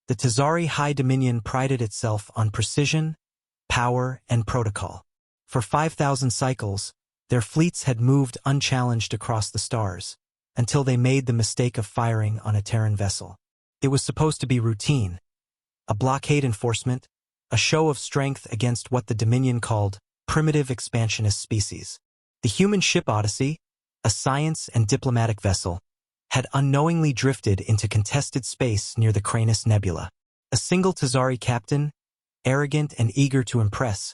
The Tazari High Dominion prided itself on precision, power, and protocol. For 5,000 cycles, their fleets had moved unchallenged across the stars, until they made the mistake of firing on a Terran vessel. It was supposed to be routine, a blockade enforcement, a show of strength against what the Dominion called primitive expansionist species. The human ship Odyssey, a science and diplomatic vessel, had unknowingly drifted into contested space near the Cranus Nebula. A single Tazari captain, arrogant and eager to impress,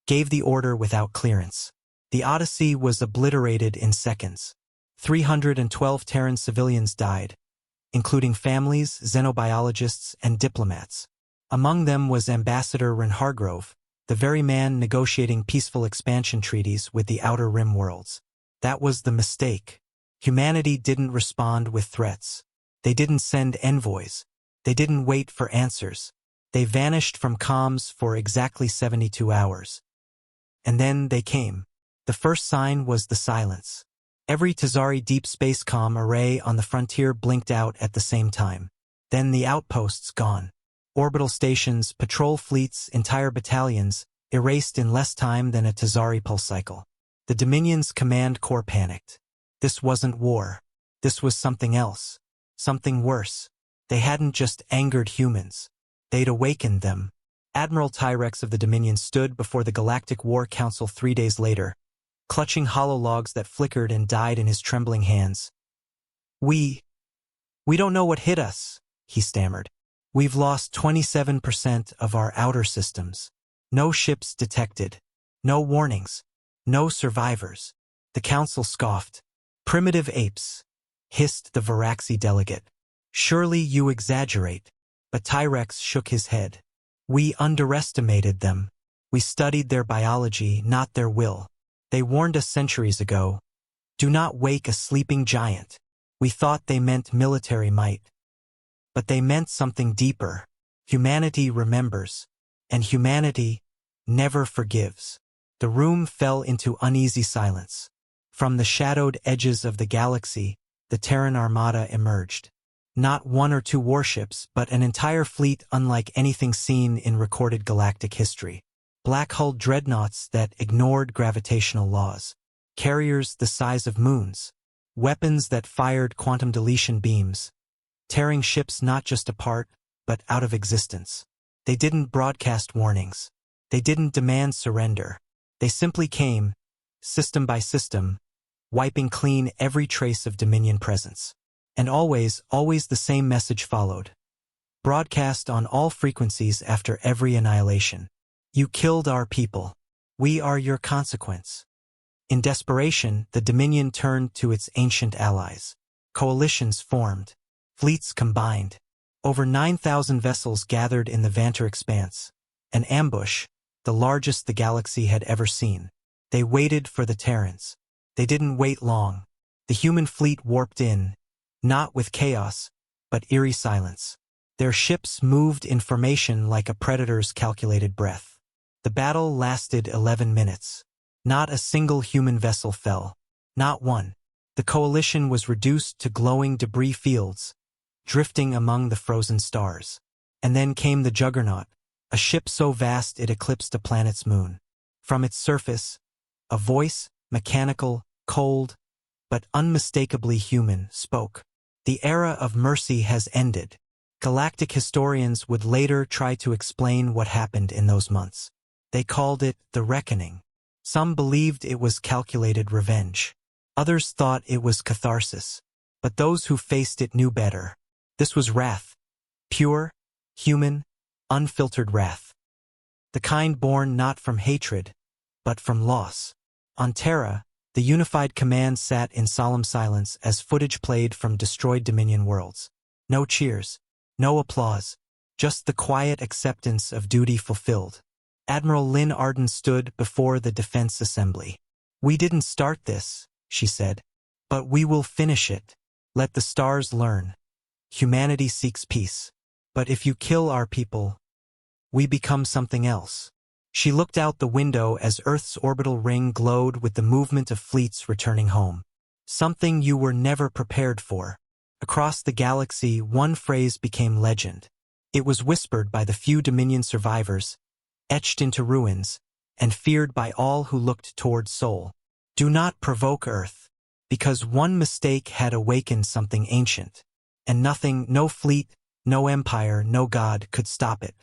gave the order without clearance. The Odyssey was obliterated in seconds. 312 Terran civilians died, including families, xenobiologists, and diplomats. Among them was Ambassador Ren Hargrove, the very man negotiating peaceful expansion treaties with the Outer Rim worlds. That was the mistake. Humanity didn't respond with threats. They didn't send envoys. They didn't wait for answers. They vanished from comms for exactly 72 hours. And then they came. The first sign was the silence. Every Tazari deep space comm array on the frontier blinked out at the same time. Then the outposts gone. Orbital stations, patrol fleets, entire battalions, erased in less time than a Tazari pulse cycle. The Dominion's command corps panicked. This wasn't war. This was something else. Something worse. They hadn't just angered humans. They'd awakened them. Admiral Tyrex of the Dominion stood before the Galactic War Council 3 days later, clutching hollow logs that flickered and died in his trembling hands. We don't know what hit us, he stammered. We've lost 27% of our outer systems. No ships detected. No warnings. No survivors. The council scoffed. Primitive apes, hissed the Varaxi delegate. Surely you exaggerate. But Tyrex shook his head. We underestimated them. We studied their biology, not their will. They warned us centuries ago. Do not wake a sleeping giant. We thought they meant military might. But they meant something deeper. Humanity remembers. And humanity never forgives. The room fell into uneasy silence. From the shadowed edges of the galaxy, the Terran Armada emerged. Not 1 or 2 warships, but an entire fleet unlike anything seen in recorded galactic history. Black-hulled dreadnoughts that ignored gravitational laws. Carriers the size of moons. Weapons that fired quantum deletion beams. Tearing ships not just apart, but out of existence. They didn't broadcast warnings. They didn't demand surrender. They simply came, system by system, wiping clean every trace of Dominion presence. And always the same message followed. Broadcast on all frequencies after every annihilation. You killed our people. We are your consequence. In desperation, the Dominion turned to its ancient allies. Coalitions formed. Fleets combined. Over 9,000 vessels gathered in the Vanta Expanse. An ambush, the largest the galaxy had ever seen. They waited for the Terrans. They didn't wait long. The human fleet warped in, not with chaos, but eerie silence. Their ships moved in formation like a predator's calculated breath. The battle lasted 11 minutes. Not a single human vessel fell. Not one. The coalition was reduced to glowing debris fields, drifting among the frozen stars. And then came the Juggernaut, a ship so vast it eclipsed a planet's moon. From its surface, a voice, mechanical, cold, but unmistakably human, spoke. The era of mercy has ended. Galactic historians would later try to explain what happened in those months. They called it the Reckoning. Some believed it was calculated revenge. Others thought it was catharsis. But those who faced it knew better. This was wrath. Pure, human, unfiltered wrath. The kind born not from hatred, but from loss. On Terra, the unified command sat in solemn silence as footage played from destroyed Dominion worlds. No cheers, no applause, just the quiet acceptance of duty fulfilled. Admiral Lynn Arden stood before the Defense Assembly. We didn't start this, she said, but we will finish it. Let the stars learn. Humanity seeks peace. But if you kill our people, we become something else. She looked out the window as Earth's orbital ring glowed with the movement of fleets returning home. Something you were never prepared for. Across the galaxy, one phrase became legend. It was whispered by the few Dominion survivors, etched into ruins, and feared by all who looked toward Sol. Do not provoke Earth, because one mistake had awakened something ancient, and nothing, no fleet, no empire, no god could stop it.